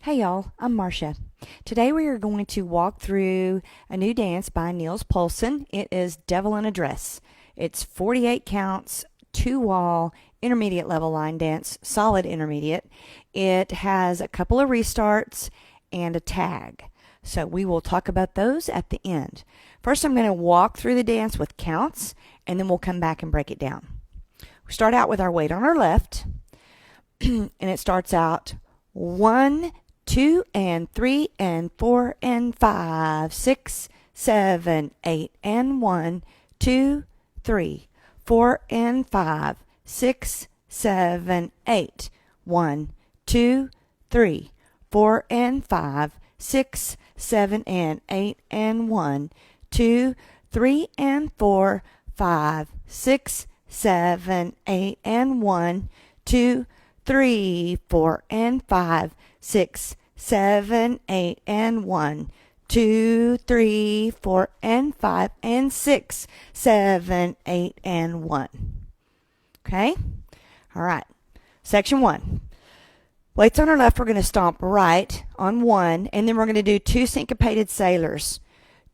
Hey y'all, I'm Marcia. Today we are going to walk through a new dance by Niels Poulsen. It is Devil in a Dress. It's 48 counts, 2-wall, intermediate level line dance, solid intermediate. It has a couple of restarts and a tag. So we will talk about those at the end. First I'm going to walk through the dance with counts and then we'll come back and break it down. We start out with our weight on our left and it starts out 1, 2 and 3 and 4 and 5, 6, 7, 8 and 1, 2, 3, 4 and 5, 6, 7, 8, 1, 2, 3, 4 and 5, 6, 7 and 8 and 1, 2, 3 and 4, 5, 6, 7, 8 and 1, 2, 3, 4 and 5, 6, 7, 8 and 1, 2, 3, 4 and 5 and 6, 7, 8 and 1. Okay? All right. Section 1. Weights on our left, we're going to stomp right on 1, and then we're going to do 2 syncopated sailors.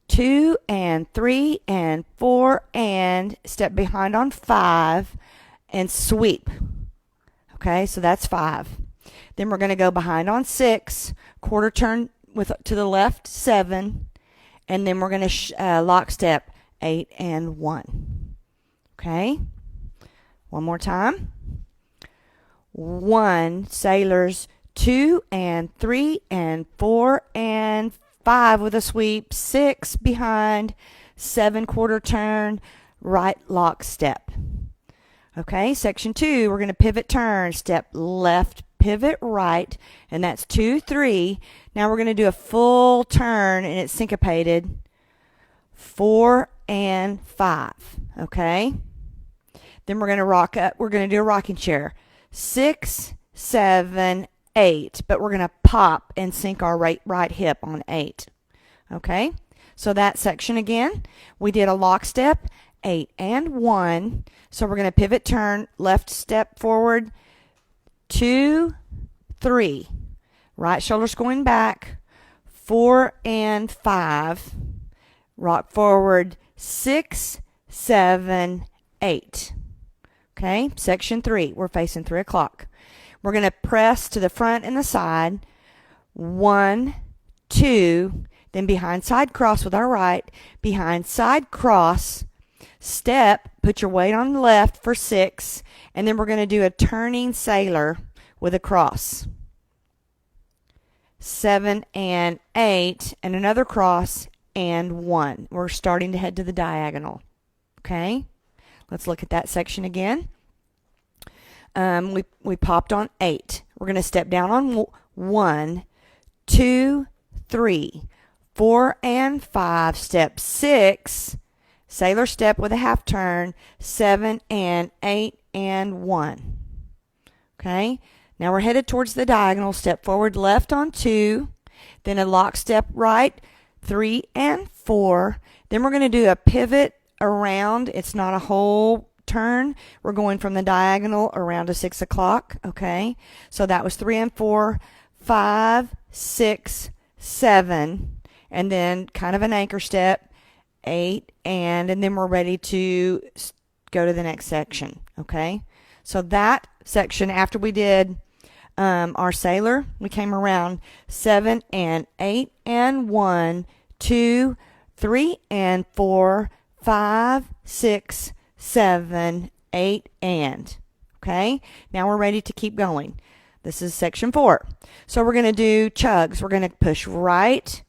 2 and 3 and 4 and step behind on 5 and sweep. Okay, so that's 5. Then we're going to go behind on 6, quarter turn to the left 7, and then we're going to lockstep 8 and 1. Okay, one more time. 1 sailors, 2 and 3 and 4 and 5 with a sweep, 6 behind, 7 quarter turn, right lockstep. Okay, section 2, we're going to pivot turn, step left, pivot right, and that's 2, 3. Now we're going to do a full turn, and it's syncopated, 4 and 5. Okay, then we're going to rock up, we're going to do a rocking chair, 6, 7, 8, but we're going to pop and sink our right hip on 8. Okay, so that section again, we did a lockstep, 8 and 1. So we're going to pivot turn, left step forward, 2, 3. Right shoulder's going back, 4 and 5. Rock forward, 6, 7, 8. Okay, section 3. We're facing 3 o'clock. We're going to press to the front and the side, 1, 2, then behind side cross with our right, behind side cross, step, put your weight on the left for 6, and then we're going to do a turning sailor with a cross. 7 and 8, and another cross, and 1. We're starting to head to the diagonal. Okay, let's look at that section again. We popped on 8. We're going to step down on 1, 2, 3, 4 and 5, step 6, sailor step with a half turn, 7 and 8 and 1. Okay, now we're headed towards the diagonal, step forward left on 2, then a lock step right, 3 and 4. Then we're going to do a pivot around. It's not a whole turn. We're going from the diagonal around to 6 o'clock. Okay, so that was 3 and 4, 5, 6, 7, and then kind of an anchor step, 8, and then we're ready to go to the next section. Okay, so that section, after we did our sailor, we came around 7 and 8 and 1, 2, 3 and 4, 5, 6, 7, 8 and. Okay, now we're ready to keep going. This is section 4. So we're going to do chugs. We're going to push right,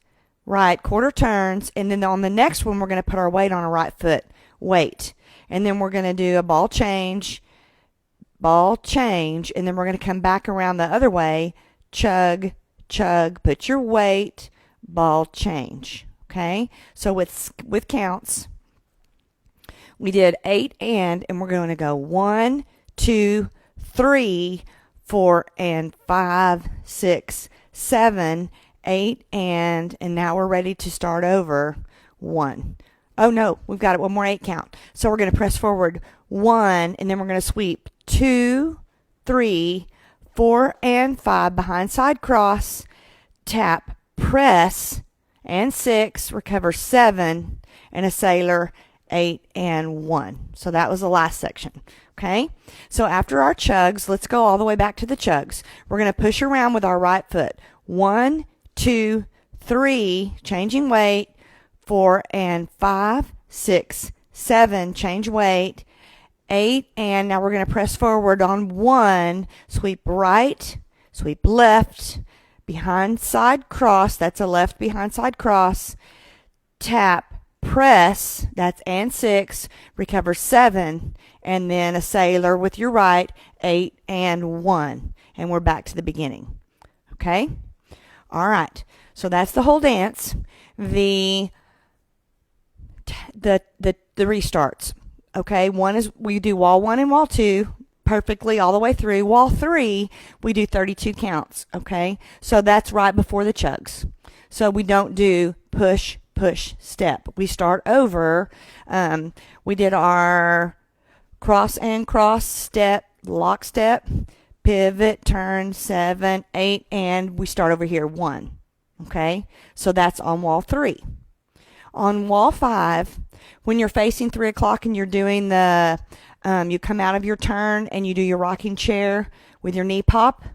quarter turns, and then on the next one we're going to put our weight on our right foot, weight, and then we're going to do a ball change, and then we're going to come back around the other way, chug, put your weight, ball change. Okay, so with counts, we did 8 and we're going to go 1, 2, 3, 4 and 5, 6, 7, 8 and now we're ready to start over 1. Oh no, we've got it, one more 8 count. So we're going to press forward 1 and then we're going to sweep 2, 3, 4 and 5 behind side cross, tap, press, and 6, recover 7, and a sailor, 8 and 1. So that was the last section. Okay, so after our chugs, let's go all the way back to the chugs. We're going to push around with our right foot. 1, 2, 3, changing weight, 4 and 5, 6, 7, change weight, 8, and now we're going to press forward on 1, sweep right, sweep left, behind side cross, that's a left behind side cross, tap, press, that's and 6, recover 7, and then a sailor with your right, 8 and 1, and we're back to the beginning. Okay? All right. So that's the whole dance. The restarts. Okay? One is we do wall 1 and wall 2 perfectly all the way through. Wall 3, we do 32 counts. Okay? So that's right before the chugs. So we don't do push, push, step. We start over. We did our cross and cross, step, lock step, pivot, turn, 7, 8, and we start over here, 1. Okay? So that's on wall 3. On wall 5, when you're facing 3 o'clock and you're doing the, you come out of your turn and you do your rocking chair with your knee pop,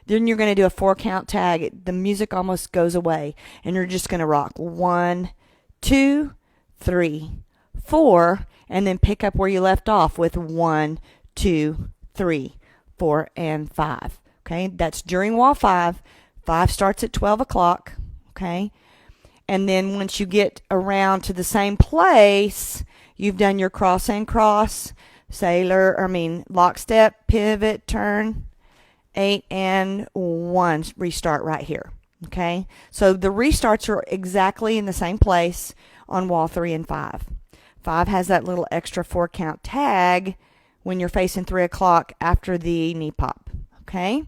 then you're going to do a 4 count tag. The music almost goes away and you're just going to rock 1, 2, 3, 4, and then pick up where you left off with 1, 2, 3, 4, and 5. Okay, that's during wall 5. 5 starts at 12 o'clock. Okay, and then once you get around to the same place, you've done your cross and cross, lock step, pivot, turn, 8 and 1, restart right here. Okay, so the restarts are exactly in the same place on wall 3 and 5. 5 has that little extra 4 count tag when you're facing 3 o'clock after the knee pop. Okay,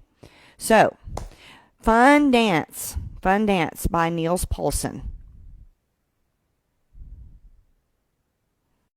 so fun dance by Niels Poulsen.